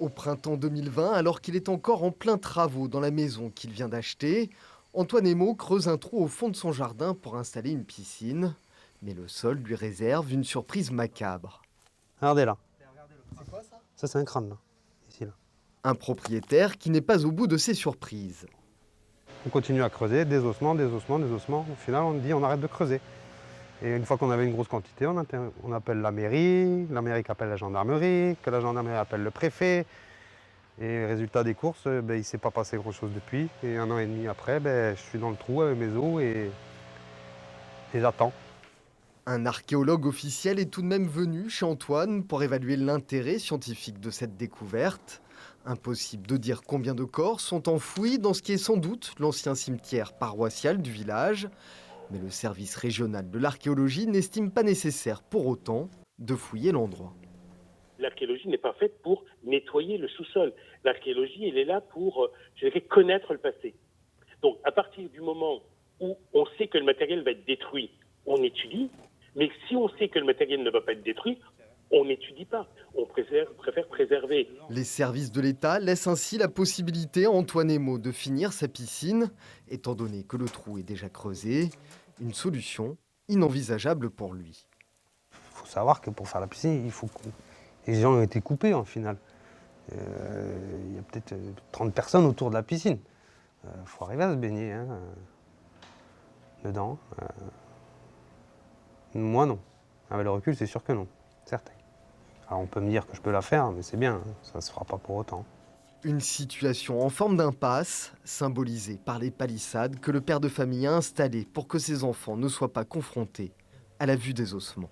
Au printemps 2020, alors qu'il est encore en plein travaux dans la maison qu'il vient d'acheter, Antoine Emo creuse un trou au fond de son jardin pour installer une piscine. Mais le sol lui réserve une surprise macabre. Regardez là. Ça, c'est un crâne, là. Ici, là. Un propriétaire qui n'est pas au bout de ses surprises. On continue à creuser, des ossements, des ossements, des ossements. Au final, on dit on arrête de creuser. Et une fois qu'on avait une grosse quantité, on appelle la mairie qui appelle la gendarmerie, que la gendarmerie appelle le préfet. Et résultat des courses, il ne s'est pas passé grand-chose depuis. Et 1 an et demi après, je suis dans le trou avec mes os et j'attends. Un archéologue officiel est tout de même venu chez Antoine pour évaluer l'intérêt scientifique de cette découverte. Impossible de dire combien de corps sont enfouis dans ce qui est sans doute l'ancien cimetière paroissial du village. Mais le service régional de l'archéologie n'estime pas nécessaire pour autant de fouiller l'endroit. L'archéologie n'est pas faite pour nettoyer le sous-sol. L'archéologie, elle est là pour, je dirais, connaître le passé. Donc, à partir du moment où on sait que le matériel va être détruit, on étudie. Mais si on sait que le matériel ne va pas être détruit, on n'étudie pas. On préfère préserver. Les services de l'État laissent ainsi la possibilité à Antoine Emo de finir sa piscine, étant donné que le trou est déjà creusé. Une solution inenvisageable pour lui. Il faut savoir que pour faire la piscine, les gens ont été coupés en final. Il y a peut-être 30 personnes autour de la piscine. Il faut arriver à se baigner dedans. Moi non. Avec le recul, c'est sûr que non, certain. Alors on peut me dire que je peux la faire, mais c'est bien, ça ne se fera pas pour autant. Une situation en forme d'impasse, symbolisée par les palissades que le père de famille a installées pour que ses enfants ne soient pas confrontés à la vue des ossements.